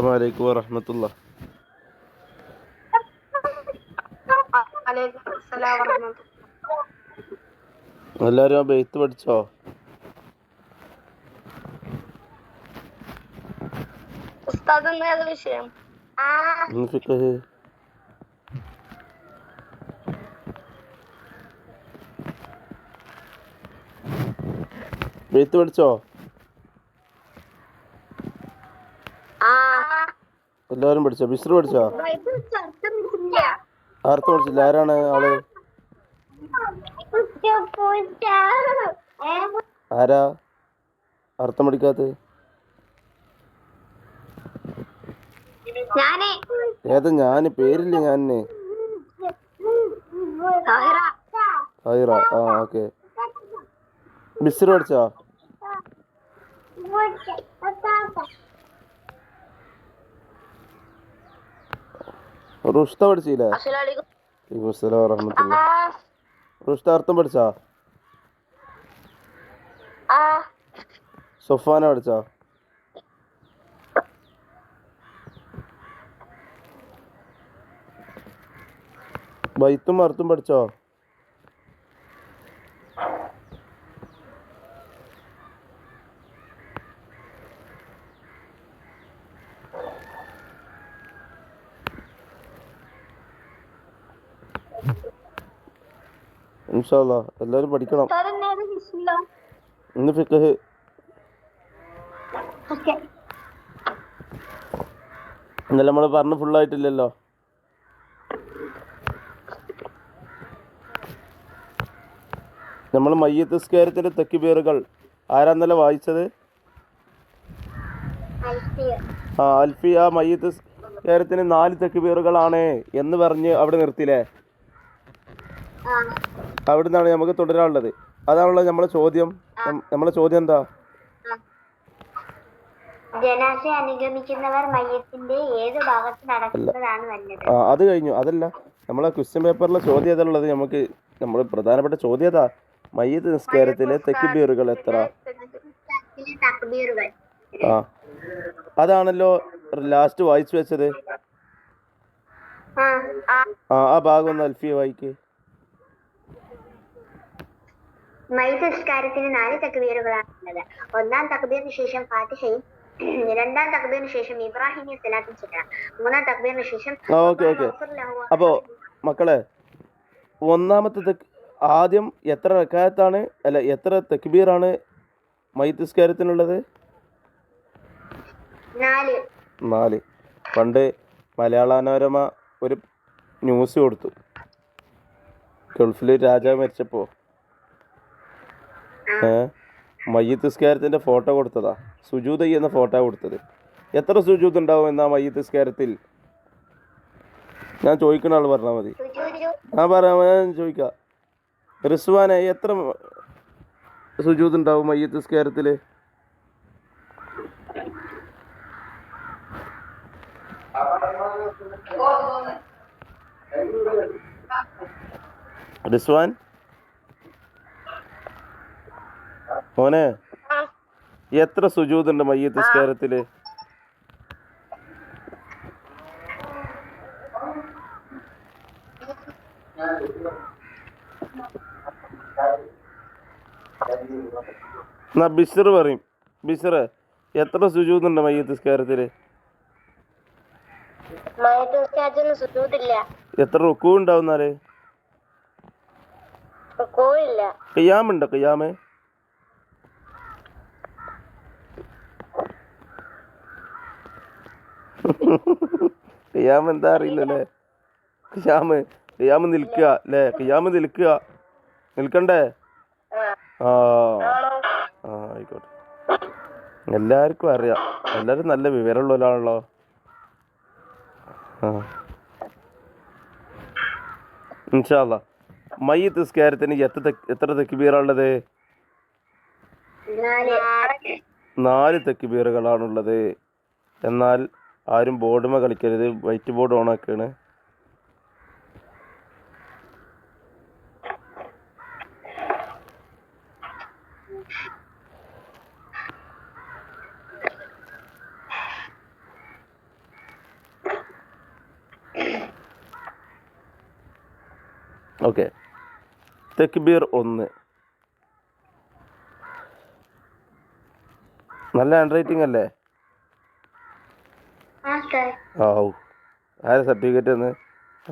അസ്സലാമു അലൈക്കും വറഹ്മത്തുള്ളാഹി. എല്ലാരും ആ ബെയ്ത്ത് പഠിച്ചോ? വിഷയം ഫിഖ് ബെയ്ത്ത് പഠിച്ചോ? എല്ലാരും പഠിച്ചോ? ബിസ്ർ പഠിച്ചോ? അർത്ഥം പഠിച്ചില്ല. ആരാണ് ആള്? ആരാ അർത്ഥം പഠിക്കാത്ത? ഏതാ ഞാന്? പേരില്ല ഞാന്. ഹൈറ. ആ ഓക്കെ. ബിസ്ർ പഠിച്ചോ? റുഷ്ത പഠിച്ചില്ലേ? അസ്സലാമു വറഹ്മത്തുള്ളാഹി. റുഷ്ത അർത്ഥം പഠിച്ചോ? സൊഫാന പഠിച്ചോ? ബൈത്തും അർത്ഥം പഠിച്ചോ? ഇൻഷാ അല്ലാഹ് എല്ലാരും പഠിക്കണം. ഇന്ന് ഫിഖ്. ഇന്നലെ നമ്മൾ പറഞ്ഞ് ഫുള്ളായിട്ടില്ലല്ലോ. നമ്മൾ മയ്യിത്ത് നിസ്കാരത്തിന്റെ തക്ബീറുകൾ ആരാ ഇന്നലെ വായിച്ചത്? അൽഫി. ആ മയ്യിത്ത് നിസ്കാരത്തിന് 4 തക്ബീറുകളാണ് എന്ന് പറഞ്ഞ് അവിടെ നിർത്തിയില്ലേ? അവിടെ നിന്നാണ് നമുക്ക് തുടരാനുള്ളത്. അതാണല്ലോ നമ്മളെ ചോദ്യം. നമ്മളെ ചോദ്യം എന്താ? ജനാസ അനുഗമിക്കുന്നവർ മയ്യത്തിന്റെ ഏത് ഭാഗത്ത് നടക്കുന്നതാണ് നല്ലത്? അത് കഴിഞ്ഞു. അതല്ല, നമ്മളെ ക്വസ്റ്റ്യൻ പേപ്പറിലെ ചോദ്യം ഏതാണുള്ളത്? നമ്മൾ പ്രധാനപ്പെട്ട ചോദ്യം ഏതാ? മയ്യിത്ത് നിസ്കാരത്തിലെ തക്ബീറുകൾ എത്ര? അതാണല്ലോ ലാസ്റ്റ് വായിച്ചു വെച്ചത്. ആ ഭാഗം ഒന്ന് അൽഫിയ വായിക്ക്. മയ്യിത്ത് നിസ്കാരത്തിന് 4 തക്ബീറുകളാണുള്ളത്. ഒന്നാം തക്ബീറിന് ശേഷം ഫാത്തിഹയും, രണ്ടാം തക്ബീറിന് ശേഷം ഇബ്രാഹിമി സ്വലാത്തും ചൊല്ലണം. മൂന്നാം തക്ബീറിന് ശേഷം അപ്പോ മക്കളെ, ഒന്നാമത്തെ ആദ്യം എത്ര റക്അത്താണ്, അല്ല എത്ര തക്ബീറാണ് മയ്യിത്ത് നിസ്കാരത്തിനുള്ളത്? 4. പണ്ട് മലയാള മനോരമ ഒരു ന്യൂസ് കൊടുത്തു. ഗൾഫിൽ രാജാവ് മരിച്ചപ്പോൾ മയ്യിത്ത് നിസ്കാരത്തിന്റെ ഫോട്ടോ കൊടുത്തതാ. സുജൂദ് ചെയ്യുന്ന ഫോട്ടോ കൊടുത്തത്. എത്ര സുജൂദ് ഉണ്ടാവും എന്നാ മയ്യിത്ത് നിസ്കാരത്തിൽ? ഞാൻ ചോദിക്കുന്ന ആൾ പറഞ്ഞാൽ മതി. ഞാൻ ചോദിക്കാം. റിസ്വാനെ, എത്ര സുജൂദ് ഉണ്ടാവും മയ്യിത്ത് നിസ്കാരത്തില്? റിസ്വാൻ മോനെ, എത്ര സുജൂദ് ഉണ്ട് മയ്യിത്ത് നിസ്കാരത്തില്? എന്നാ ബിസ്ർ പറയും. ബിസ്ർ, എത്ര സുജൂദ് ഉണ്ട് മയ്യിത്ത് നിസ്കാരത്തില്? എത്ര റുക്കൂ ഉണ്ടാവുന്നാല്? ഖിയാമുണ്ടോ? ഖിയാമ് ഖിയാമ് എന്താ അറിയില്ലല്ലേ? ഖിയാമ് നിൽക്കുക അല്ലേ? ഖിയാമ് നിൽക്കണ്ടേ? ആയിക്കോട്ടെ. എല്ലാവർക്കും അറിയാം. എല്ലാവരും നല്ല വിവരമുള്ളവരാണല്ലോ. ഇൻഷാ അല്ലാഹ് മയ്യിത്ത് നിസ്കാരത്തിന് എത്ര തക്ബീറാണുള്ളത്? 4 തക്ബീറുകളാണുള്ളത്. എന്നാൽ ആരും ബോർഡുമേ കളിക്കരുത്. വൈറ്റ് ബോർഡ് ഓണാക്കാണ്. ഓക്കെ. തക്ബീർ 1. നല്ല ഹാൻഡ് റൈറ്റിംഗ് അല്ലേ? ആ സർ. ആവൂ. ആരെ സർട്ടിഫിക്കറ്റ് എന്ന്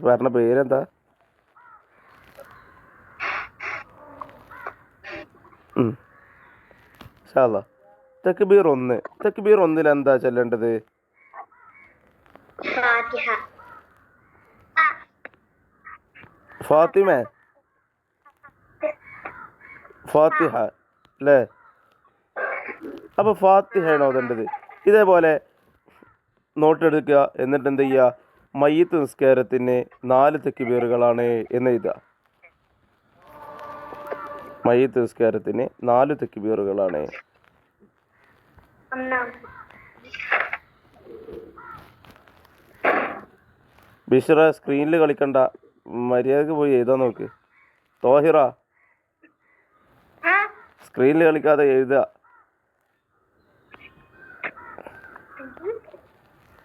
പറഞ്ഞ പേരെന്താ? ഇൻഷാ അല്ലാ. തക്ബീർ 1. തക്ബീർ 1 എന്താ ചെല്ലേണ്ടത്? ഫാത്തിഹ. ഫാത്തിമ, ഫാത്തിഹ അല്ലേ? അപ്പോൾ ഫാത്തിഹയാണ് ഓതേണ്ടത്. ഇതേപോലെ നോട്ടെടുക്കുക. എന്നിട്ട് എന്ത് ചെയ്യുക? മയ്യിത്ത് നിസ്കാരത്തിന് 4 തക്ബീറുകളാണ് എന്ന് എഴുതുക. മയ്യിത്ത് നിസ്കാരത്തിന് 4 തക്ബീറുകളാണ്. ബിഷ്റ സ്ക്രീനിൽ കളിക്കണ്ട, മര്യാദക്ക് പോയി എഴുതാൻ നോക്ക്. തോഹിറ സ്ക്രീനിൽ കളിക്കാതെ എഴുതുക.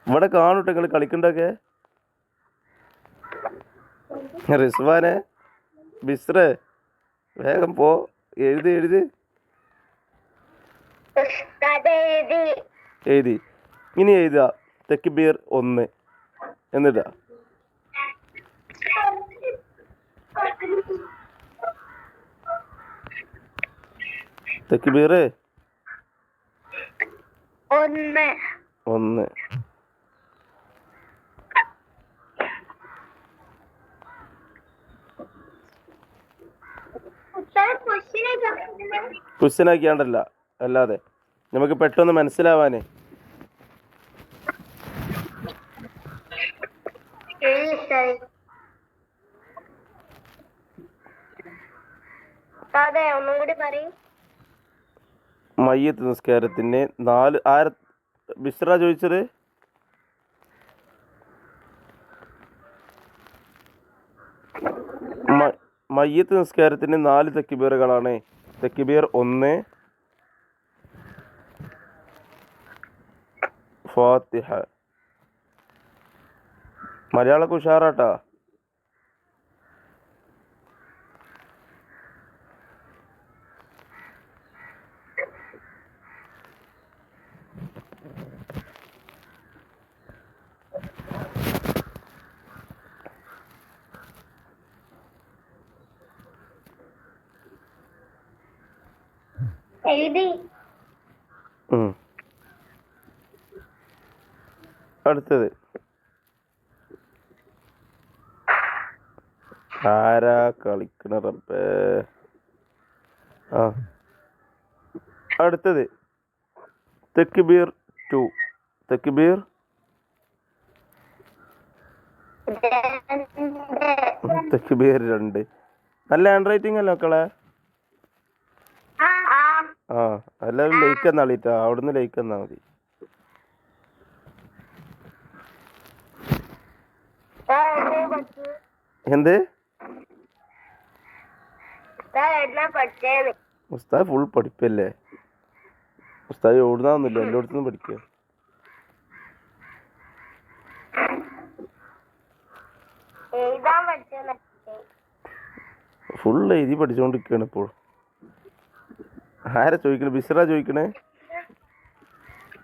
ഇവിടെ കാണൂട്ടെ നിങ്ങൾ കളിക്കണ്ടൊക്കെ. റിസ്വാനെ, ബിസ്റേ, വേഗം പോ, എഴുതി. എഴുതി. ഇനി എഴുതുക തക്ബീർ 1 എന്നിട്ടാ. തക്ബീർ 1. ക്വസ്റ്റ്യനാക്കിയാണ്ടല്ല, അല്ലാതെ നമുക്ക് പെട്ടെന്ന് മനസ്സിലാവാനേ. ഒന്നും കൂടി പറയും. മയ്യിത്ത് നിസ്കാരത്തിന് 4 ബിസ്റ ചോദിച്ചത്? മയ്യിത്ത് നിസ്കാരത്തിന് 4 തക്ബീറുകളാണ്. തക്ബീർ 1 ഫാത്തിഹ. മലയാളമൊക്കെ ഉഷാറാട്ടാ. എഴുതി. അടുത്തത് ആരാ കളിക്കണ റബ്ബേ? അടുത്തത് തക്ബീർ 2. തക്ബീർ 2. നല്ല ഹാൻഡ് റൈറ്റിംഗ് അല്ലേ മക്കളെ? എല്ലാവരും ലൈക്ക് എന്നാളിട്ടാ. അവിടുന്ന് ലൈക്ക് എന്നാ മതി. എന്ത്? ഉസ്താദ് ഫുൾ പഠിപ്പല്ലേ? ഉസ്താദ് ഓടുന്നൊന്നുമില്ല, എല്ലായിടത്തുനിന്നും പഠിക്കുക. ഫുൾ എഴുതി പഠിച്ചുകൊണ്ടിരിക്കുകയാണ് ഇപ്പോൾ. ആരാ ചോദിക്കണേ? ബിസ്റ ചോദിക്കണേ?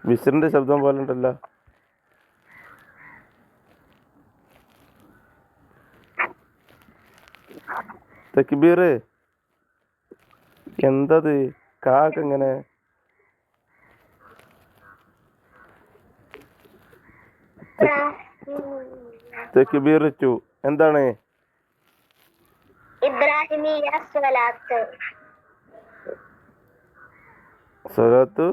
ബിസ്റിന്റെ ശബ്ദം പോലെ ഉണ്ടല്ലോ. തക്ബീർ എന്തത്? കാക്കെങ്ങനെ? തക്ബീർ 2 എന്താണ്? ഇബ്രാഹിമിയ സ്വലാത്ത്. സ്വലാത്ത്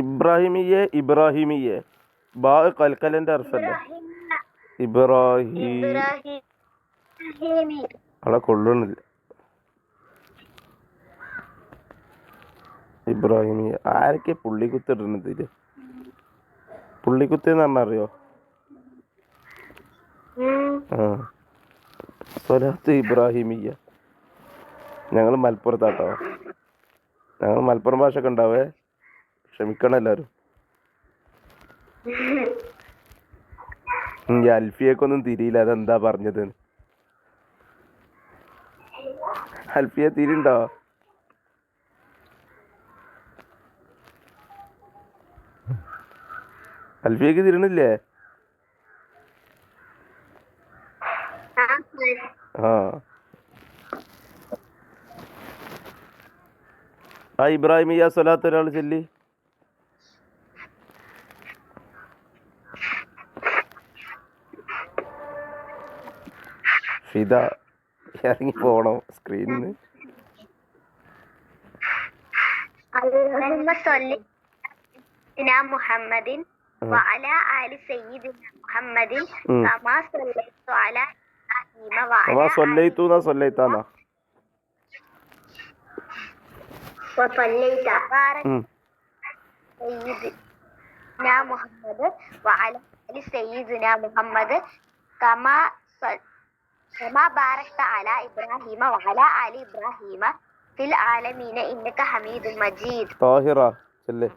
ഇബ്രാഹിമിയെ ബാ കൽക്കലിന്റെ അർഫല്ലേ? അവിടെ കൊള്ളണില്ല. ഇബ്രാഹിമിയ ആരൊക്കെ പുള്ളിക്കുത്തിടുന്നത്? ഇതില് പുള്ളിക്കുത്ത് എന്ന് പറഞ്ഞാൽ അറിയോ? സ്വലാത്ത് ഇബ്രാഹിമിയ. ഞങ്ങൾ മലപ്പുറത്താട്ടോ. ഞങ്ങൾ മലപ്പുറം ഭാഷ ഒക്കെ ഉണ്ടാവേ, ക്ഷമിക്കണം എല്ലാവരും. അൽഫിയക്കൊന്നും തിരിയില്ല അതെന്താ പറഞ്ഞത്. അൽഫിയ തിരിണ്ടോ? അൽഫിയക്ക് തിരിണില്ലേ? ആ ആ ഇബ്രാഹിമിയ സ്വലാത്ത് ഒരാൾ ചൊല്ലി. ഫിദ ഇറങ്ങി പോണോ സ്ക്രീനിന്ന്? മുഹമ്മദിൻ وعلى آل سيدنا محمد كما صليت على إبراهيم وعلى സൊല്ലൈത്തൂന്നാ സൊല്ലൈത്താന്നാ? وصليت بارك سيدنا محمد وعلى آل سيدنا محمد كما باركت على إبراهيم وعلى آل إبراهيم في العالمين إنك حميد مجيد. طاهرة ചൊല്ല്.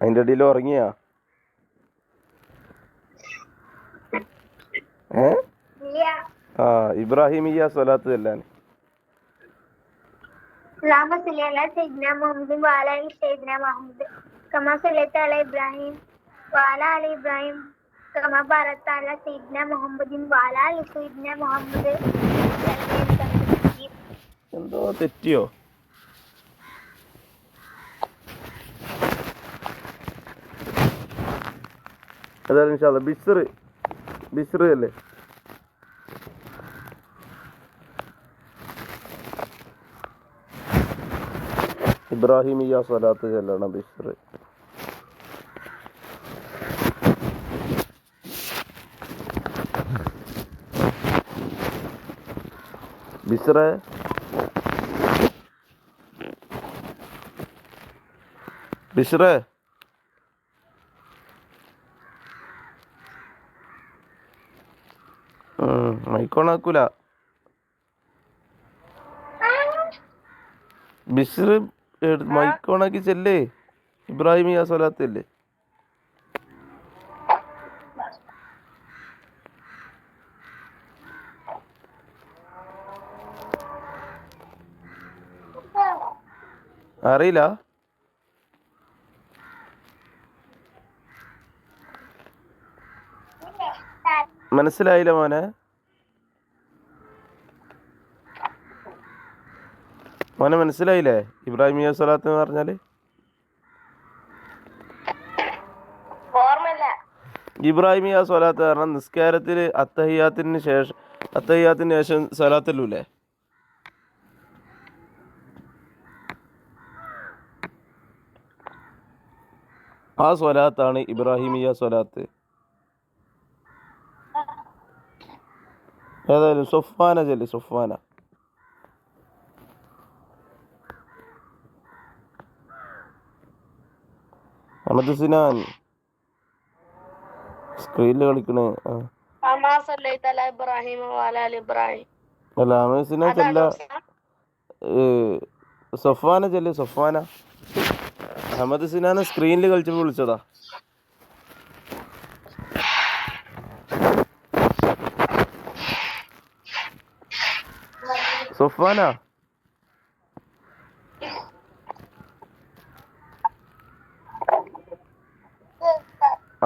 അതിന്റെ ഇടയിൽ ഉറങ്ങിയാ? ആ ഇബ്രാഹിമിയ സ്വലാത്ത് ചെല്ലാൻ. اللهم صل على سيدنا محمد وعلى آل سيدنا محمد كما صليت على إبراهيم وعلى آل إبراهيم كما باركت على سيدنا محمد وعلى آل سيدنا محمد. എന്തോ തെറ്റിയോ? അതാണ് ഇൻഷാ അല്ലാഹ്. ബിസ്ർ അല്ലേ? ഇബ്രാഹിമിയ സ്വലാത്ത് ചെല്ലണം ബിസ്ർ. ബിസ്റേ ബിസ്റേ മൈക്കോണാക്കൂല. ബിസ്ർ മൈക്കോണാക്കി ചെല്ലേ. ഇബ്രാഹിമിയ സ്വലാത്ത് അല്ലേ? അറിയില്ല. മനസ്സിലായില്ല മോനെ. മനസ്സിലായില്ലേ ഇബ്രാഹിമിയ സ്വലാത്ത് എന്ന് പറഞ്ഞാല്? ഇബ്രാഹിമിയ സ്വലാത്ത് കാരണം നിസ്കാരത്തിൽ അത്തഹിയാത്തിന് ശേഷം സ്വലാത്തല്ലൂല്ലേ? ആ സ്വലാത്താണ് ഇബ്രാഹിമിയ സ്വലാത്ത്. ഏതായാലും സൊഫാന ചെല്ലി. സൊഫാന അഹമ്മദ് സിനാൻ സ്ക്രീനിൽ കളിക്കണേ. അല്ല അഹമ്മദ് സിനാൻ ചെല്ല. സൊഫാന ചെല്ലി. സൊഫാന അഹമ്മദ് സിനാനെ സ്ക്രീനിൽ കളിച്ചപ്പോൾ വിളിച്ചതാ. സൊഫാന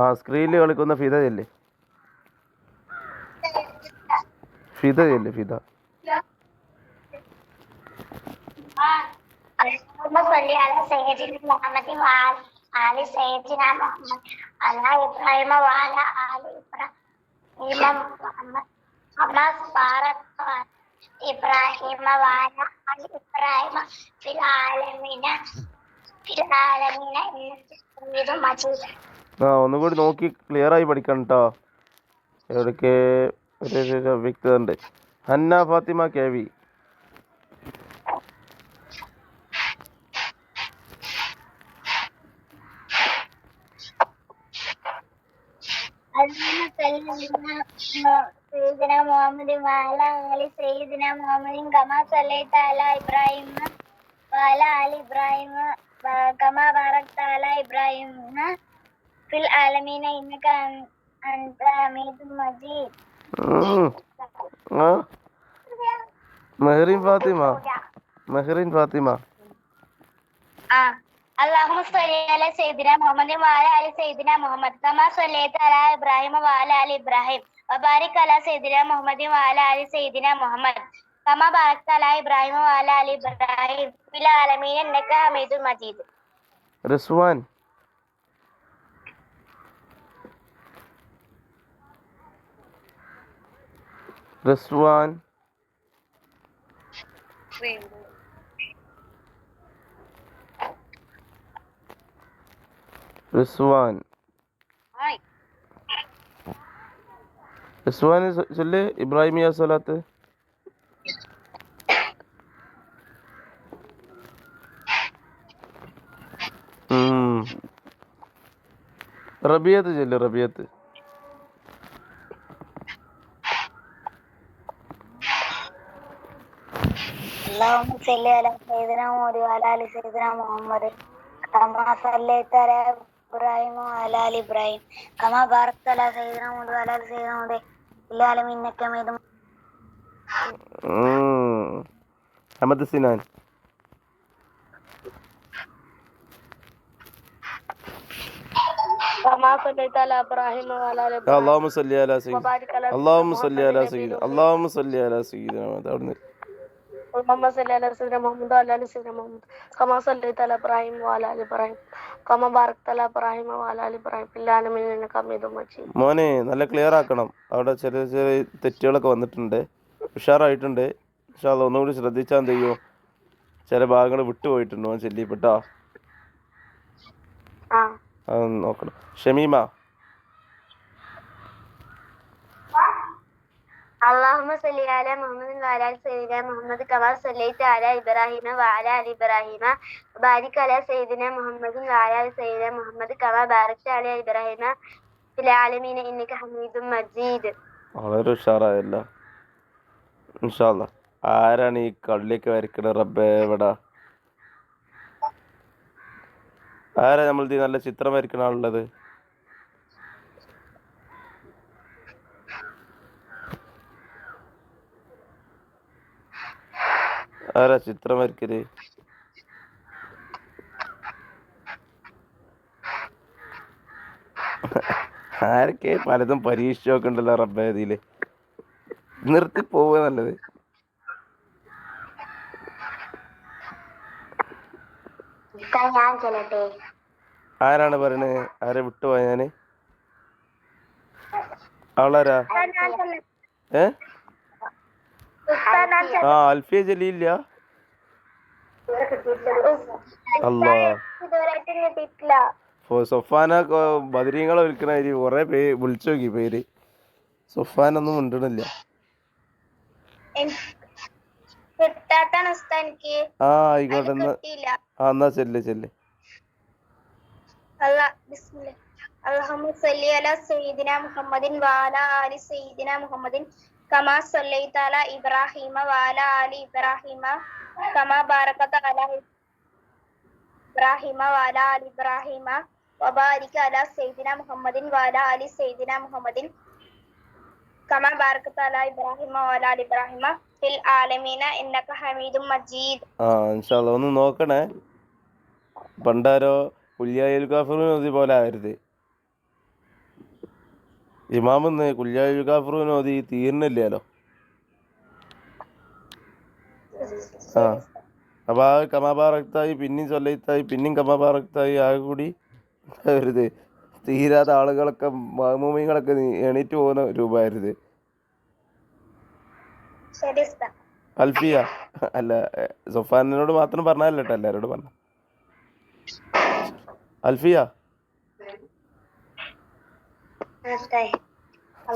ആ സ്ക്രീനിൽ കളിക്കുന്ന ഫിദ ചെല്ലേ. ഫിദ ചെല്ലേ. ഫിദ اللهم صل على سيدنا محمد وعلى آل سيدنا محمد على إبراهيم وعلى آل إبراهيم محمد كما باركت على إبراهيم وعلى آل إبراهيم في العالمين إنك حميد مجيد. ഒന്നുകൂടി നോക്കി ക്ലിയർ ആയി പഠിക്കണം കേട്ടോ. എവിടേക്ക് ഒരു വ്യക്തത ഉണ്ട്. Hanna Fathima K V. اللهم صل على سيدنا محمد وعلى آل سيدنا محمد كما صليت على إبراهيم وعلى آل إبراهيم كما باركت على إبراهيم في العالمين إنك أنت حميد مجيد. ആ മെഹറിൻ ഫാത്തിമ اللهم صل على سيدنا محمد وعلى آل سيدنا محمد كما صليت على إبراهيم وعلى آل إبراهيم وبارك على سيدنا محمد وعلى آل سيدنا محمد كما باركت على إبراهيم وعلى آل إبراهيم في العالمين إنك حميد مجيد. റിസ്വാൻ റിസ്വാൻ ചൊല്ല് ഇബ്രാഹിമിയ സ്വലാത്ത്. റബിയത്ത് ചൊല്ല് റബിയത്ത്. اللهم صل على سيدنا محمد وعلى آل سيدنا محمد كما صليت على إبراهيم وعلى آل إبراهيم كما باركت على سيدنا محمد وعلى آل سيدنا محمد في العالمين إنك حميد مجيد. അഹമ്മദ് സിനാൻ كما صليت على إبراهيم وعلى آل إبراهيم اللهم صل على سيدنا وبارك على اللهم صل على سيدنا اللهم صل على سيدنا അവിടുന്ന് اللهم صل على سيدنا محمد وعلى آل سيدنا محمد كما صليت على إبراهيم وعلى آل إبراهيم كما باركت على إبراهيم وعلى آل إبراهيم في العالمين إنك حميد مجيد. മോനെ നല്ല ക്ലിയർ ആക്കണം. അവിടെ ചെറിയ ചെറിയ തെറ്റുകളൊക്കെ വന്നിട്ടുണ്ട്. ഉഷാറായിട്ടുണ്ട്. പക്ഷേ അത് ഒന്നുകൂടി ശ്രദ്ധിച്ചാൽ എന്ത് ചെയ്യും, ചില ഭാഗങ്ങൾ വിട്ടുപോയിട്ടുണ്ട്. മോൻ ചെല്ലിപ്പെട്ടോ, അതൊന്ന് നോക്കണം. ഷമീമ اللهم صل على محمد وعلى آل سيدنا محمد كما صليت على إبراهيم وعلى آل إبراهيم وبارك على سيدنا محمد وعلى آل سيدنا محمد كما باركت على إبراهيم في العالمين إنك حميد مجيد. വളരെ ഉഷാറായല്ലോ. ഇൻഷാ അല്ലാ. ആരാണ് ഈ കള്ളിയൊക്കെ വരയ്ക്കണത് റബ്ബേ? എവിടാ ആരാ നമ്മളിത് നല്ല ചിത്രം വരയ്ക്കണ ആളുള്ളത്? ആരാ ചിത്രം വരയ്ക്കല്? ആരൊക്കെ പലതും പരീക്ഷിച്ച് നോക്കണ്ടല്ലോ റബ്ബേ. ഇതില് നിർത്തി പോവുക നല്ലത്. ആരാണ് പറയണത്? ആരെ വിട്ടുപോയ ഞാന്? ആളാരാ? അൽഫിയ ജലീലില്ല. അല്ലാ, സൊഫാന ബദരീങ്ങളെ വിളിക്കണ കുറെ പേര് വിളിച്ചു നോക്കി. പേര് സൊഫാനൊന്നും മിണ്ടണില്ല. ആയിക്കോട്ടെ. എന്നാ ചെല്ല്. اللهم صل على سيدنا محمد وعلى آل سيدنا محمد كما صليت على إبراهيم وعلى آل إبراهيم كما باركت على إبراهيم وعلى آل إبراهيم وبارك على سيدنا محمد وعلى آل سيدنا محمد كما باركت على إبراهيم وعلى آل إبراهيم في العالمين إنك حميد مجيد. ഇൻഷാ അല്ലാ. ഒന്ന് നോക്കണേ. പണ്ടാരോ കുല്യായിൽ ഗാഫറൂൻ പോലെ ആവരുത്. ഇമാമെന്ന് കുല്യായിൽ ഗാഫറൂൻ ഓതി തീർന്നില്ലല്ലോ. അപ്പൊ ആ കമാബാറക്തായി പിന്നെയും ചൊല്ലത്തായി പിന്നെയും കമാബാറക്തായി ആകെ കൂടി വരുത്. തീരാത്ത ആളുകളൊക്കെ മാമൂമിങ്ങളൊക്കെ എണീറ്റ് പോകുന്ന രൂപമായിരുത്. അൽഫിയ അല്ല, സൊഫാനോട് മാത്രം പറഞ്ഞല്ലോ കേട്ടോ, എല്ലാവരോടും പറഞ്ഞു. അൽഫിയ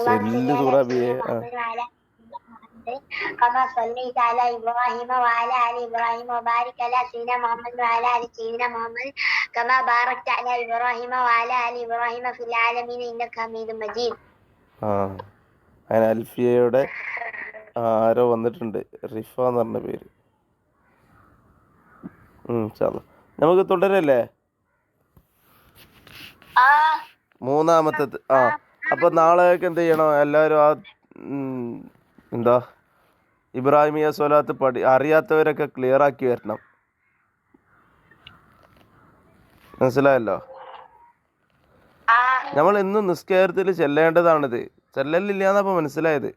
ചെല്ലു സൂറാബിയെ. كما صليت على إبراهيم وعلى آل إبراهيم وبارك على سيدنا محمد وعلى آل سيدنا محمد كما باركت على إبراهيم وعلى آل إبراهيم في العالمين إنك حميد مجيد. ആ അങ്ങനെ അൽഫിയയുടെ ആരോ വന്നിട്ടുണ്ട്, റിഫ എന്ന് പറഞ്ഞ പേര്. ഇൻഷാല്ലാ നമുക്ക് തുടരല്ലേ? മൂന്നാമത്തെ അപ്പോൾ നാളെയൊക്കെ എന്ത് ചെയ്യണം എല്ലാവരും? എന്താ ഇബ്രാഹിമിയ സ്വലാത്ത് അറിയാത്തവരൊക്കെ ക്ലിയർ ആക്കി വരണം. മനസ്സിലായല്ലോ? നമ്മൾ ഇന്നും നിസ്കാരത്തിൽ ചെല്ലേണ്ടതാണിത്. ചെല്ലലില്ല എന്നപ്പോൾ മനസ്സിലായത്.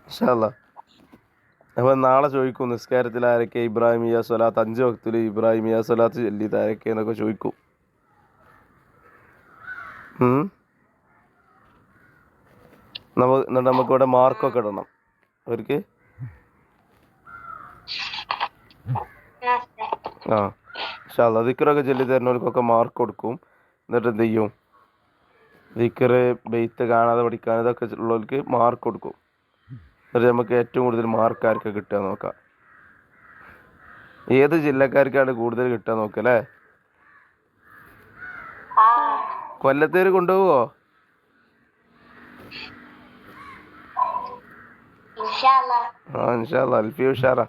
ഇൻഷാല്ലാ അപ്പോൾ നാളെ ചോദിക്കും നിസ്കാരത്തിൽ ആരൊക്കെ ഇബ്രാഹിമിയ സ്വലാത്ത് 5 വക്തിൽ ഇബ്രാഹിമിയ സ്വലാത്ത് ചൊല്ലിയത് ആരൊക്കെ എന്നൊക്കെ ചോദിക്കും. എന്നിട്ട് നമുക്കിവിടെ മാർക്കൊക്കെ ഇടണം അവർക്ക്. ഇൻഷാല്ലാ ദിക്റൊക്കെ ചൊല്ലി തരുന്നവർക്കൊക്കെ മാർക്ക് കൊടുക്കും. എന്നിട്ട് എന്ത് ചെയ്യും? ദിക്റ് ബെയ്ത്ത് കാണാതെ പഠിക്കാൻ ഇതൊക്കെ ഉള്ളവർക്ക് മാർക്ക് കൊടുക്കും. എന്നിട്ട് നമുക്ക് ഏറ്റവും കൂടുതൽ മാർക്ക് ആർക്ക് കിട്ടുക നോക്കാം. ഏത് ജില്ലക്കാർക്കാണ് കൂടുതൽ കിട്ടുക നോക്കല്ലേ? കൊല്ലത്തേര് കൊണ്ടുപോവോ? ഇൻഷാല്ലാ അൽഫി ഉഷാറാ.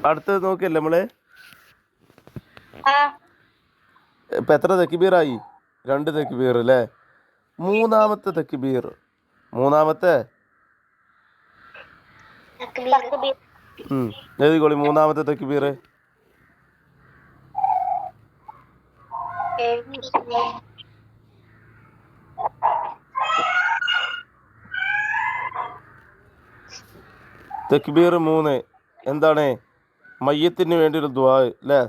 അടുത്തത് നോക്കിയല്ലേ നമ്മള്? ഇപ്പൊ എത്ര തക്ബീറായി? 2 തക്ബീർ അല്ലേ? മൂന്നാമത്തെ തക്ബീർ, മൂന്നാമത്തെ എഴുതിക്കോളി. മൂന്നാമത്തെ തക്ബീർ തക്ബീർ 3 എന്താണ്? മയ്യത്തിന് വേണ്ടി ഒരു ദുആ അല്ലേ?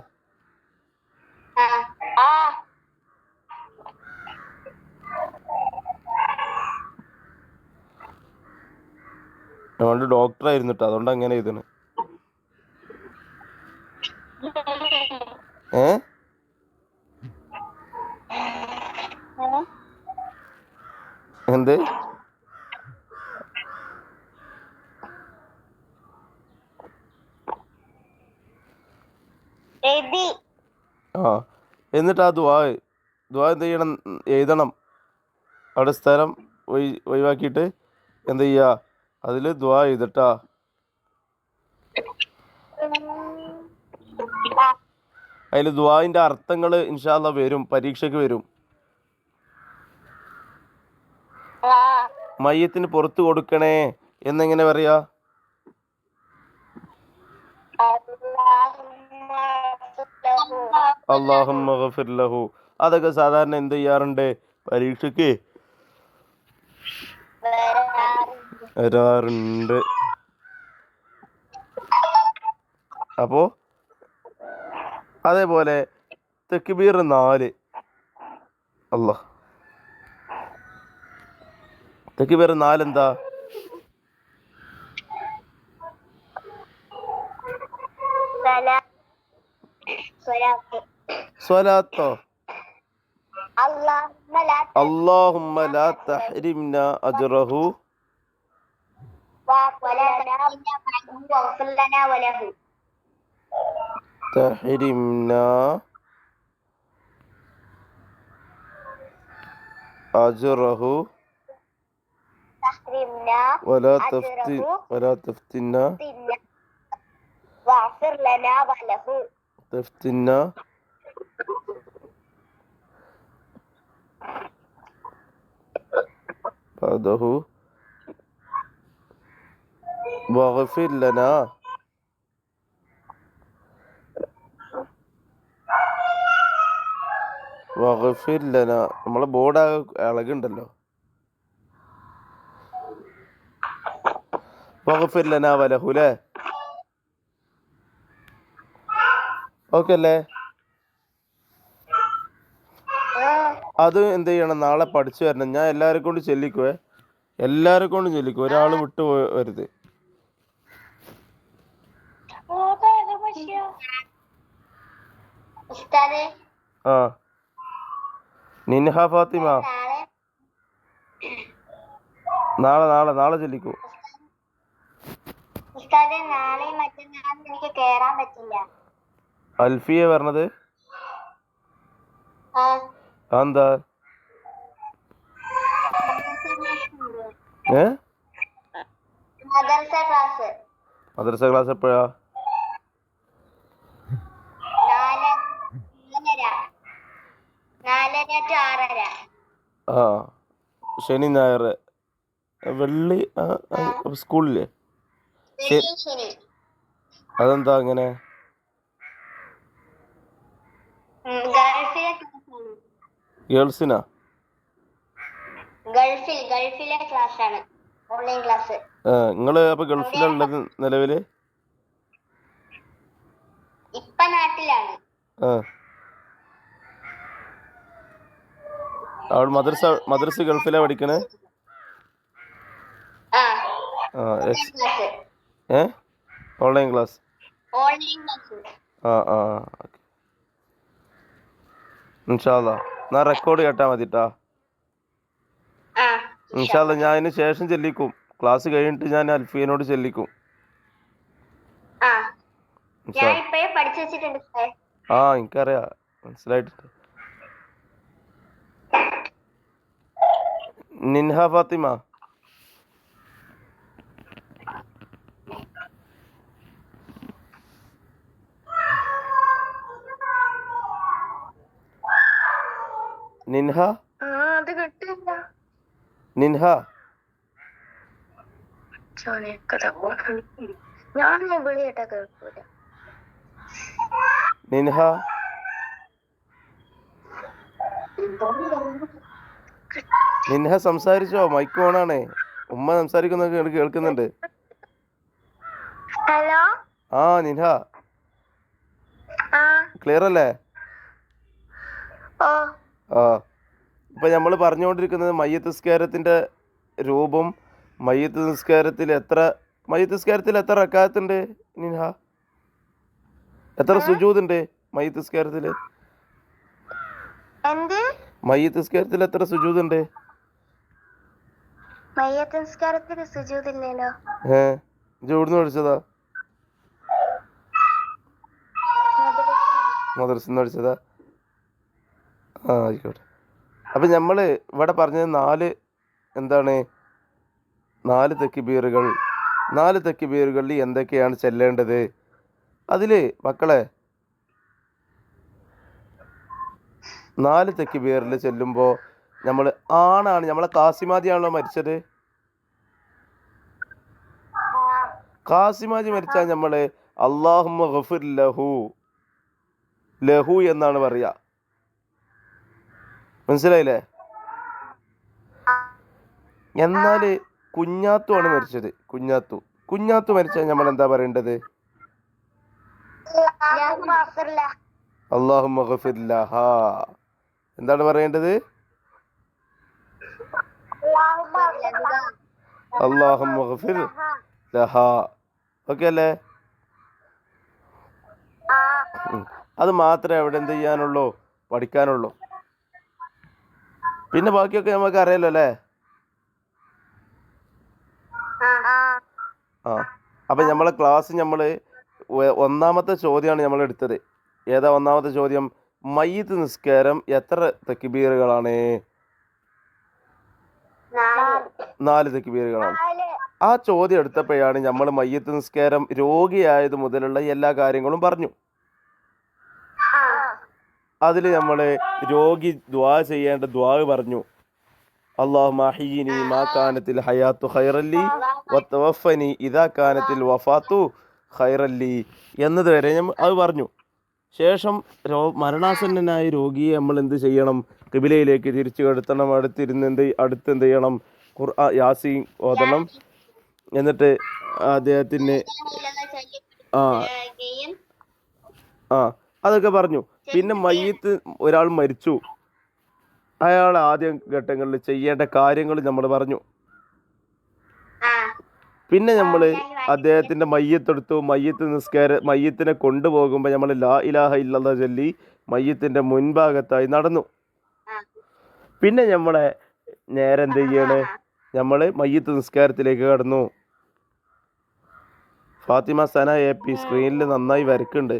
അതുകൊണ്ട് ഡോക്ടറായിരുന്നു കേട്ടോ, അതുകൊണ്ട് അങ്ങനെ എഴുതണ്. എന്ത്? എന്നിട്ട് ആ ദുആ എന്ത് ചെയ്യണം? എഴുതണം. അവിടെ സ്ഥലം ഒഴിവാക്കിയിട്ട് എന്ത് ചെയ്യുക? അതിൽ ദുആ എഴുതട്ടാ. അതിൽ ദുആന്റെ അർത്ഥങ്ങൾ ഇൻഷാല്ലാ വരും, പരീക്ഷയ്ക്ക് വരും. മയ്യത്തിന് പുറത്തു കൊടുക്കണേ എന്നെങ്ങനെ പറയാ? അല്ലാഹുമ്മ ഗഫിർ ലഹു. അതൊക്കെ സാധാരണ എന്ത് ചെയ്യാറുണ്ട്? പരീക്ഷയ്ക്ക് വരാറുണ്ട്. അപ്പോ അതേപോലെ തക്ബീർ 4 അല്ലാഹ് തക്ബീർ 4 എന്താ? സ്വലാത്തോ? اللهم لا تحرمنا أجره واغفر لنا وله. تحرمنا أجره ولا تفتنا واغفر لنا وله. تفتنا بعده واغفر لنا. واغفر لنا നമ്മളെ ബോർഡ് ഇളകുണ്ടല്ലോ. واغفر لنا وله അല്ലേ? ഓക്കെ അല്ലേ? അത് എന്ത് ചെയ്യണം? നാളെ പഠിച്ചു വരണം. ഞാൻ എല്ലാവരെ കൊണ്ട് ചൊല്ലിക്കുവേ, എല്ലാവരെ കൊണ്ടും ചൊല്ലിക്കും, ഒരാൾ വിട്ടു വരുത്. ഉസ്താദേ ആ നിൻഹ ഫാത്തിമ നാളെ നാളെ നാളെ നാളെ ചൊല്ലിക്കൂ. ഉസ്താദേ നാളെയും മറ്റന്നാളും എനിക്ക് കേറാൻ പറ്റില്ല. അൽഫിയ പറഞ്ഞത് ആ എന്താ? ഏ മദർസ ക്ലാസ് മദ്രസ ക്ലാസ് എപ്പോഴാ? 4:30 to 6:30. ആ ശനി ഞായർ വെള്ളി സ്കൂളില്ലേ? ശനി അതെന്താ അങ്ങനെ? ഗൾഫിലെ ക്ലാസ്സാണ്. ഗേൾസിനാ? ഗൾഫിലെ ക്ലാസ് ആണ്, ഓൺലൈൻ ക്ലാസ്. നിങ്ങള് അപ്പൊ ഗൾഫിലുള്ളത് നിലവില്? ഇപ്പൊ നാട്ടിലാണ്. അവിടെ മദ്രസ ഗൾഫിലാ പഠിക്കണേ? ആ ഓൺലൈൻ ക്ലാസ്. ആ ഓക്കെ. ഇൻഷാ അല്ലാ എന്നാ റെക്കോർഡ് കേട്ടാ മതിട്ടാ. ഇൻഷാ അല്ലാ ഞാൻ അതിന് ശേഷം ചെല്ലിക്കും. ക്ലാസ് കഴിഞ്ഞിട്ട് ഞാൻ അൽഫിയനോട് ചെല്ലിക്കും. ആ എനിക്കറിയാം, മനസ്സിലായിട്ടുണ്ട്. നിൻഹ ഫാത്തിമ നിൻഹ അത് കിട്ടില്ല. നിൻഹ ഞാൻ വിളിയേട്ടാ കേൾക്കൂല. നിൻഹ നിൻഹ സംസാരിച്ചോ? മൈക്ക് ഓണാണേ. ഉമ്മ സംസാരിക്കുന്നത് കേൾക്കുന്നുണ്ട്. ഹലോ ആ നിൻഹ ക്ലിയർ അല്ലേ? ആ ഇപ്പൊ നമ്മൾ പറഞ്ഞുകൊണ്ടിരിക്കുന്നത് മയ്യത്ത് നിസ്കാരത്തിന്റെ രൂപം. മയ്യത്ത് നിസ്കാരത്തിൽ എത്ര റക്അത്തുണ്ട് നിൻഹ? എത്ര സുജൂദ് ഉണ്ട് മയ്യത്ത് നിസ്കാരത്തില്? മയ്യത്ത് നിസ്കാരത്തിൽ എത്ര സുജൂദ് ഉണ്ട്? മയ്യത്ത് നിസ്കാരത്തിന് സുജൂദില്ലല്ലോ. ഇജ്ജ് എവിടുന്ന് പഠിച്ചതാ? മദ്രസന്ന് പഠിച്ചതാ? ആയിക്കോട്ടെ. അപ്പം നമ്മൾ ഇവിടെ പറഞ്ഞത് 4 തക്ബീറുകൾ. 4 തക്ബീറുകളിൽ എന്തൊക്കെയാണ് ചെല്ലേണ്ടത്? അതിൽ മക്കളെ 4 തക്ബീറിൽ ചെല്ലുമ്പോൾ നമ്മൾ ആണാണ്, നമ്മളെ കാസിമാജിയാണല്ലോ മരിച്ചത്. കാസിമാജി മരിച്ചാൽ നമ്മൾ അല്ലാഹുമ്മ ഗഫിർ ലഹു എന്നാണ് പറയുക. മനസ്സിലായില്ലേ? എന്നാൽ കുഞ്ഞാത്തു ആണ് മരിച്ചത്. കുഞ്ഞാത്തു മരിച്ചാൽ നമ്മൾ എന്താ പറയേണ്ടത്? അല്ലാഹുമ്മ ഗഫിർ ലഹാ. എന്താണ് പറയേണ്ടത്? അല്ലാഹുമ്മ ഗഫിർ ലഹാ. ഓക്കെ അല്ലേ? അത് മാത്രമേ അവിടെ എന്ത് ചെയ്യാനുള്ളൂ, പഠിക്കാനുള്ളൂ. പിന്നെ ബാക്കിയൊക്കെ നമുക്ക് അറിയാലോ അല്ലേ? അപ്പം നമ്മളെ ക്ലാസ് ഒന്നാമത്തെ ചോദ്യമാണ് നമ്മൾ എടുത്തത്. ഏതാ ഒന്നാമത്തെ ചോദ്യം? മയ്യിത്ത് നിസ്കാരം എത്ര തക്ബീറുകളാണ്? 4 തക്ബീറുകളാണ്. ആ ചോദ്യം എടുത്തപ്പോഴാണ് നമ്മൾ മയ്യിത്ത് നിസ്കാരം രോഗിയായത് മുതലുള്ള എല്ലാ കാര്യങ്ങളും പറഞ്ഞു. അതിൽ നമ്മൾ രോഗി ദുആ ചെയ്യേണ്ട ദുആ പറഞ്ഞു. അല്ലാഹുമ്മ അഹ്യിനി മാ കാനത്തിൽ ഹയാത്തു ഖൈറല്ലി വതവഫനി ഇദാ കാനത്തിൽ വഫാത്തു ഖൈറല്ലി എന്നതുവരെ അത് പറഞ്ഞു. ശേഷം മരണാസന്നനായ രോഗിയെ നമ്മൾ എന്ത് ചെയ്യണം? ഖിബിലയിലേക്ക് തിരിച്ചു കടത്തണം. അടുത്ത് എന്ത് ചെയ്യണം? യാസീൻ ഓതണം. എന്നിട്ട് അദ്ദേഹത്തിന് അതൊക്കെ പറഞ്ഞു. പിന്നെ മയ്യിത്ത് ഒരാൾ മരിച്ചു, അയാൾ ആദ്യ ഘട്ടങ്ങളിൽ ചെയ്യേണ്ട കാര്യങ്ങൾ നമ്മൾ പറഞ്ഞു. പിന്നെ നമ്മൾ അദ്ദേഹത്തിന്റെ മയ്യത്തെടുത്തു. മയ്യത്തിനെ കൊണ്ടുപോകുമ്പോൾ നമ്മൾ ലാ ഇലാഹ ഇല്ലല്ലാഹ് ചൊല്ലി മയ്യത്തിന്റെ മുൻഭാഗത്തായി നടന്നു. പിന്നെ നമ്മളെ നേരെ എന്ത് ചെയ്യാണ്, നമ്മൾ മയ്യത്ത് നിസ്കാരത്തിലേക്ക് കടന്നു. ഫാത്തിമ സന AP സ്ക്രീനിൽ നന്നായി വരക്കുന്നുണ്ട്.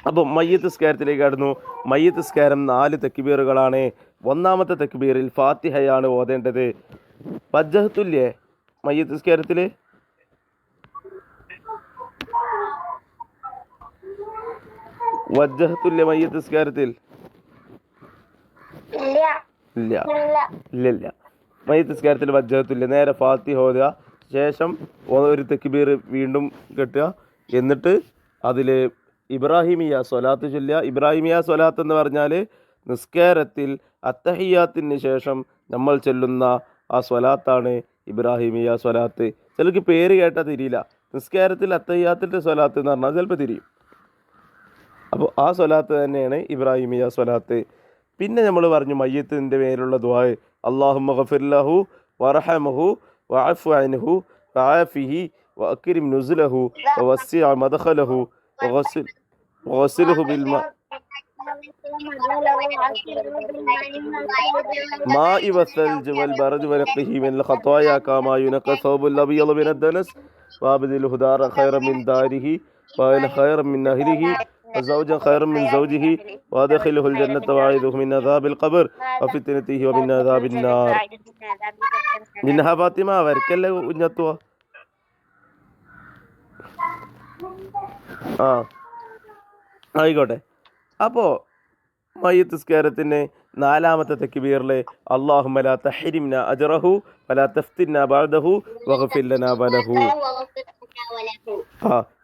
അപ്പോൾ മയ്യത്ത് നിസ്കാരത്തിലേക്ക് കടന്നു. മയ്യത്ത് നിസ്കാരം 4 തക്ബീറുകളാണ്. ഒന്നാമത്തെ തക്ബീറിൽ ഫാത്തിഹയാണ് ഓതേണ്ടത്. വജ്ജഹത്തുല്ലേ മയ്യത്ത് നിസ്കാരത്തിൽ? വജ്ജഹത്തുല്ലേ മയ്യത്ത് നിസ്കാരത്തിൽ? ഇല്ല. മയ്യത്ത് നിസ്കാരത്തിൽ വജ്ജഹത്തുല്ല. നേരെ ഫാത്തിഹ ഓതുക, ശേഷം ഒരു തക്ബീർ വീണ്ടും കെട്ടുക, എന്നിട്ട് അതിൽ ഇബ്രാഹിമിയ സ്വലാത്ത് ചൊല്ലുക. ഇബ്രാഹിമിയ സ്വലാത്ത് എന്ന് പറഞ്ഞാൽ നിസ്കാരത്തിൽ അത്തഹിയാത്തിന് ശേഷം നമ്മൾ ചൊല്ലുന്ന ആ സ്വലാത്താണ് ഇബ്രാഹിമിയ സ്വലാത്ത്. ചിലർക്ക് പേര് കേട്ടാൽ തിരിയില്ല. നിസ്കാരത്തിൽ അത്തഹിയാത്തിൻ്റെ സ്വലാത്ത് എന്ന് പറഞ്ഞാൽ ചിലപ്പോൾ തിരിയും. അപ്പോൾ ആ സ്വലാത്ത് തന്നെയാണ് ഇബ്രാഹിമിയ സ്വലാത്ത്. പിന്നെ നമ്മൾ പറഞ്ഞു മയ്യത്തിൻ്റെ പേരുള്ള ദുആ, അല്ലാഹുമ്മ ഗഫിർ ലഹു വറഹമഹു വഅഫു അൻഹു വആഫിഹി വഅക്രിം നുസുലഹു വവസ്സിഅ മദ്ഖലഹു വഗസിൽഹു ബിൽമാ മാഇ വസ്സൽജ് വൽബർദ് വനഖിഹി മിനൽ ഖതായ കമാ യുനഖ സൗബുൽ അബിയദ് മിനദ് ദനസ് വഅബ്ദിൽഹു ദാറൻ ഖൈറൻ മിൻ ദാരിഹി വഅഹ്ലൻ ഖൈറൻ മിൻ അഹ്ലിഹി وزوجا خيرا من زوجه وادخله الجنة وأعيذه من عذاب القبر وفتنته ومن عذاب النار. منها فاطمة വരക്കല്ലേ കുഞ്ഞത്തുവാ? ആയിക്കോട്ടെ. അപ്പോൾ മയ്യത്ത് നിസ്കാരത്തിന് 4ാമത്തെ തക്ബീറിലെ അല്ലാഹുമ്മ ലാ തഹ്രിംനാ അജ്റഹു വലാ തഫ്തിന്നാ ബഅദഹു വഗ്ഫിർ ലനാ വലഹു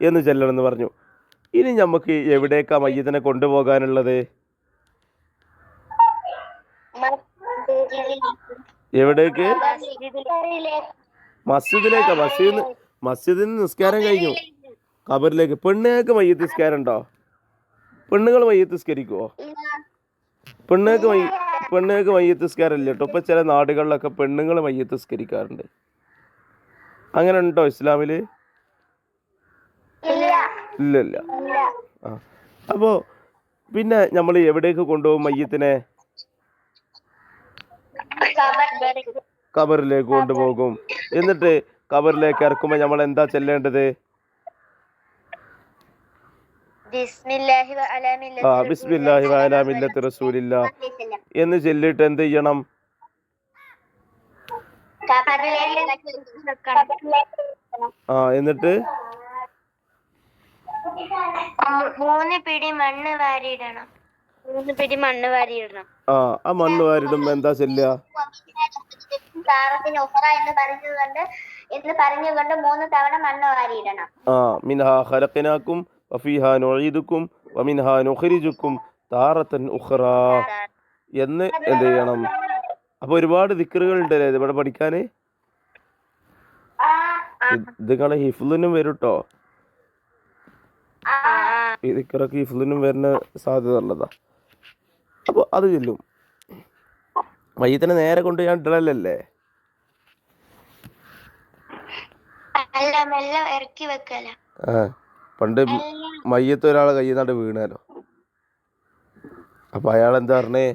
എന്ന് ചൊല്ലണമെന്ന് പറഞ്ഞു. ഇനി നമുക്ക് എവിടേക്കാ മയ്യത്തിനെ കൊണ്ടുപോകാനുള്ളത്? എവിടേക്ക്? മസ്ജിദിലേക്കാ. മസ്ജിദിൽ നിന്ന് നിസ്കാരം കഴിഞ്ഞു, ഖബറിലേക്ക്. പെണ്ണുങ്ങൾക്ക് മയ്യത്ത് നിസ്കാരം ഉണ്ടോ? പെണ്ണുങ്ങൾ മയ്യത്ത് നിസ്കരിക്കുവോ? പെണ്ണുങ്ങൾക്ക് മയ്യത്ത് നിസ്കാരം ഇല്ല കേട്ടോ. ഇപ്പം ചില നാടുകളിലൊക്കെ പെണ്ണുങ്ങൾ മയ്യത്ത് നിസ്കരിക്കാറുണ്ട്. അങ്ങനെ ഉണ്ടോ ഇസ്ലാമിൽ? ഇല്ലല്ല. അപ്പോൾ പിന്നെ നമ്മൾ എവിടേക്ക് കൊണ്ടുപോകും മയ്യത്തിനെ? ഖബറിലേക്ക് കൊണ്ടുപോകും. എന്നിട്ട് ഖബറിലേക്ക് ഇറക്കുമ്പോൾ നമ്മൾ എന്താ ചെല്ലേണ്ടത്? ബിസ്മില്ലാഹി വഅലാ മില്ലത്തി റസൂലില്ലാ എന്ന് ചൊല്ലിട്ട് എന്ത് ചെയ്യണം? എന്നിട്ട് 3 പിടി മണ്ണ് വാരിയിടണം. ആ മണ്ണ് വാരിടുമ്പോ എന്താ ചെല്ലുക? എന്ന് പറഞ്ഞുകൊണ്ട് 3 തവണ മണ്ണ് വാരിയിടണം. മിൻഹാ ഖലഖനാകും വഫീഹാ നുഈദുകും വമിൻഹാ നുഖ്രിജുകും താറത്തൻ ഉഖ്റാ എന്ന് എന്ത് ചെയ്യണം? അപ്പോൾ ഒരുപാട് ദിക്റുകൾ ഉണ്ടല്ലേ ഇവിടെ പഠിക്കാൻ. ഇത് നിങ്ങളെ ഹിഫ്ളിനും വരും കേട്ടോ. ഈ ദിക്റൊക്കെ ഹിഫ്ളിനും വരുന്ന സാധ്യത ഉള്ളതാ. അപ്പോൾ അത് ചെല്ലും. മയ്യത്തിനെ നേരെ കൊണ്ട് ഞാൻ ഇടലല്ലേ? പണ്ട് മയ്യത്ത് ഒരാളെ കയ്യിൽ നിന്നാണ്ട് വീണാലോ. അപ്പൊ അയാൾ എന്താ പറഞ്ഞേ?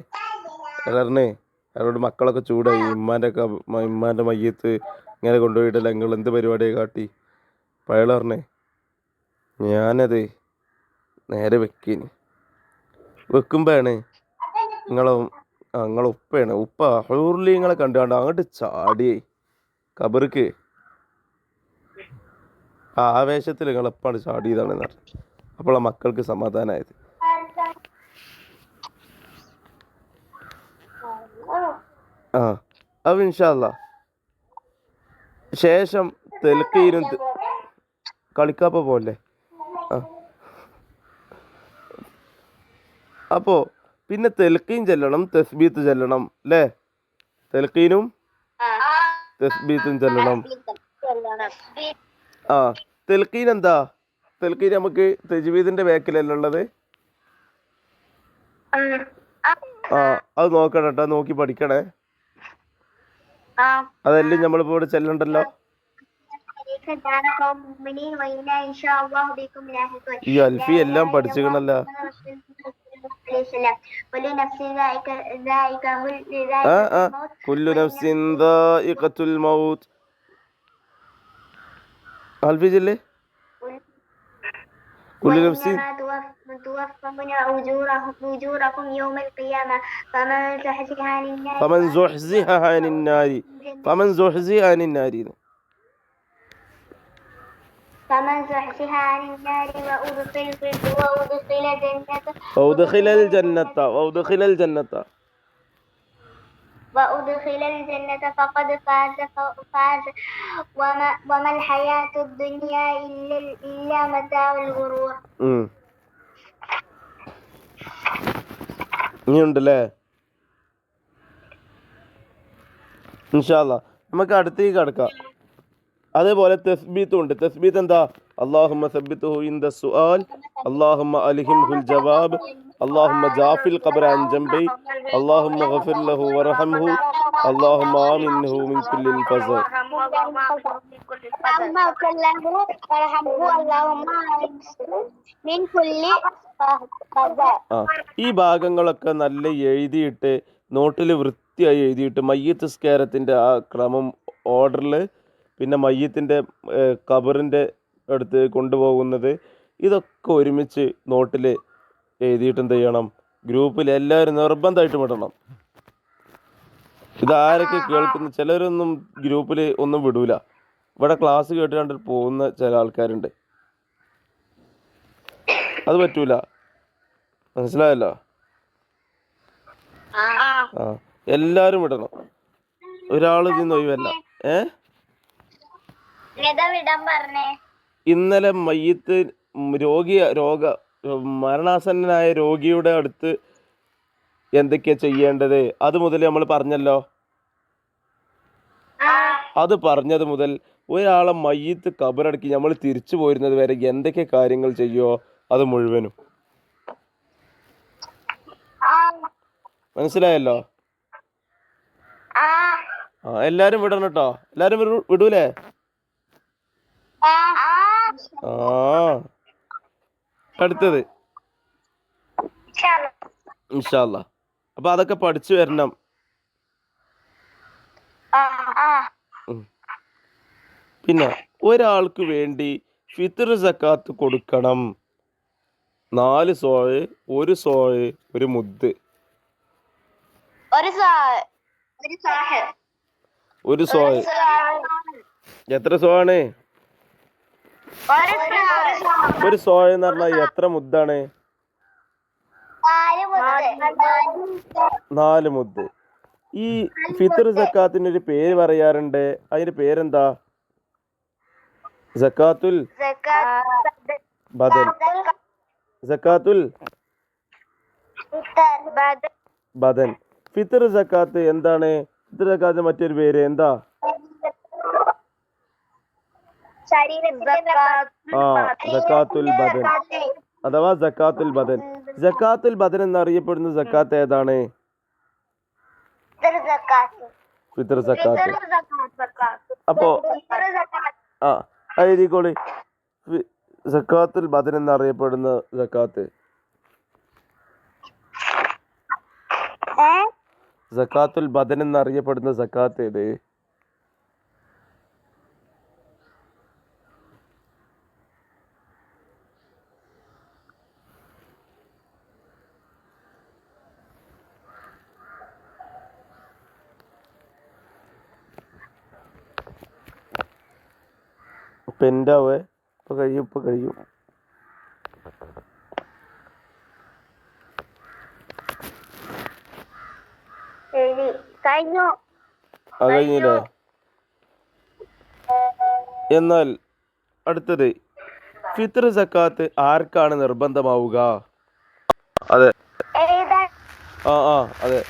അയാളോട് മക്കളൊക്കെ ചൂടായി, ഇമ്മാന്റെ മയ്യത്ത് ഇങ്ങനെ കൊണ്ടുപോയിട്ടല്ല നിങ്ങൾ എന്ത് പരിപാടിയെ കാട്ടി. അപ്പം അയാൾ പറഞ്ഞേ, ഞാനത് നേരെ വെക്കുമ്പോഴാണ് നിങ്ങളെ ഉപ്പ ഹൂർലിങ്ങളെ കണ്ടുകൊണ്ട് അങ്ങോട്ട് ചാടിയേ കബർക്ക്. ആ ആവേശത്തിൽ നിങ്ങൾ എപ്പാണ് ചാടിയതാണെന്ന് പറഞ്ഞു. അപ്പോൾ ആ മക്കൾക്ക് സമാധാനമായത്. അപ്പോൾ ഇൻഷാ അല്ലാഹ് ശേഷം തെൽക്കീനും കളിക്കാപ്പ പോലെ. അപ്പോൾ പിന്നെ തെൽക്കീൻ ചെല്ലണം, തസ്ബീത്ത് ചെല്ലണം അല്ലേ? തെൽക്കീനും തസ്ബീത്തും ചെല്ലണം. തെൽക്കീൻ എന്താ? തെൽക്കീൻ നമുക്ക് തജ്വീദിന്റെ ബാക്കിലല്ല ഉള്ളത്. ആ അത് നോക്കണം കേട്ടോ, നോക്കി പഠിക്കണേ. അതെല്ലാം നമ്മളിപ്പോൾ ഇവിടെ ചെല്ലണ്ടല്ലോ. ഈ അൽഫി എല്ലാം പഠിച്ചിക്കണല്ലോ. കുല്ലു നഫ്സിൻ ദാഇഖത്തുൽ മൗത്ത്. അൽഫി ചെല്ലേ. കുല്ലു നഫ്സിൻ فمن زحزح عن النار فمن زحزح عن النار وأدخل الجنة فقد فاز وما الحياة الدنيا إلا متاع الغرور. ഇനിയുണ്ടല്ലേ ഇൻഷാ അല്ലാ. നമുക്ക് അടുത്തേക്ക് കടക്കാം. അതേപോലെ തസ്ബീത്തും ഉണ്ട്. തസ്ബീത്ത് എന്താ? അല്ലാഹുമ്മ സബ്ബിത്ഹു ഇൻദ സുആൽ, അല്ലാഹുമ്മ അൽഹിംഹുൽ ജവാബ്, അല്ലാഹുമ്മ ജാഫിൽ ഖബ്റ അൻ ജംബി, അല്ലാഹുമ്മ ഗഫിർ ലഹു വറഹംഹു, അല്ലാഹുമ്മ ആമിൻഹു മിൻ കുല്ലിൽ ഫസ. ഈ ഭാഗങ്ങളൊക്കെ നല്ല എഴുതിയിട്ട് നോട്ടിൽ വൃത്തിയായി എഴുതിയിട്ട് മയ്യിത്ത് നിസ്കാരത്തിൻ്റെ ആ ക്രമം ഓർഡറിൽ, പിന്നെ മയ്യത്തിൻ്റെ ഖബറിൻ്റെ അടുത്ത് കൊണ്ടുപോകുന്നത്, ഇതൊക്കെ ഒരുമിച്ച് നോട്ടിൽ എഴുതിയിട്ട് എന്ത് ചെയ്യണം? ഗ്രൂപ്പിൽ എല്ലാവരും നിർബന്ധമായിട്ടും വിടണം. ഇതാരൊക്കെ കേൾക്കുന്നു? ചിലരൊന്നും ഗ്രൂപ്പിൽ ഒന്നും വിടൂല. ഇവിടെ ക്ലാസ് കേട്ടുകൊണ്ട് പോകുന്ന ചില ആൾക്കാരുണ്ട്. അത് പറ്റൂല, മനസ്സിലായല്ലോ? എല്ലാരും വിടണം, ഒരാൾ ഇതിന്ന് ഒഴിവല്ല. ഇന്നലെ മയ്യത്ത് മരണാസന്നനായ രോഗിയുടെ അടുത്ത് എന്തൊക്കെയാ ചെയ്യേണ്ടത് അത് മുതൽ നമ്മൾ പറഞ്ഞല്ലോ. അത് പറഞ്ഞത് മുതൽ ഒരാളെ മയ്യത്ത് ഖബറടക്കി നമ്മൾ തിരിച്ചു പോരുന്നത് വരെ എന്തൊക്കെ കാര്യങ്ങൾ ചെയ്യോ അത് മുഴുവനും മനസ്സിലായല്ലോ? എല്ലാരും വിടണം കേട്ടോ. എല്ലാരും വിടൂലേ? അടുത്തത് ഇൻഷാ അല്ലാ. അപ്പൊ അതൊക്കെ പഠിച്ചു വരണം. പിന്നെ ഒരാൾക്ക് വേണ്ടി ഫിത്ർ സക്കാത്ത് കൊടുക്കണം. 4 സോഴ്, 1 സോഴ്, 1 മുദ്ദ്. 1 സോഴ് എത്ര സോഴാണ്? 1 സോഴ് എന്ന് പറഞ്ഞാൽ എത്ര മുദ്ദാണ്? 4 മുദ്ദ്. ഈ ഫിത്ർ സക്കാത്തിന് ഒരു പേര് പറയാറുണ്ട്. അതിന്റെ പേരെന്താ? സക്കാത്തുൽ ബദൻ. സക്കാത്തുൽ ബദൻ. ഫിത്ർ സക്കാത്ത് എന്താണ്? ഫിത്ർ സക്കാത്ത് മറ്റൊരു പേര് എന്താ? സക്കാത്തുൽ ബദൻ അഥവാ സക്കാത്തുൽ ബദൻ. സക്കാത്തുൽ ബദൻ എന്നറിയപ്പെടുന്ന സക്കാത്ത് ഏതാണ്? ഫിത്ർ സക്കാത്ത്. അപ്പോ എഴുതിക്കോളി. സക്കാത്തുൽ ബദൻ എന്നറിയപ്പെടുന്ന സക്കാത്ത്. സക്കാത്തുൽ ബദൻ എന്നറിയപ്പെടുന്ന സക്കാത്ത് ഏത്? പെൻഡാവേ ഇപ്പൊ കഴിയും. കഴിഞ്ഞില്ലേ? എന്നാൽ അടുത്തത് ഫിത്ർ സക്കാത്ത് ആർക്കാണ് നിർബന്ധമാവുക? അതെ, അതെ.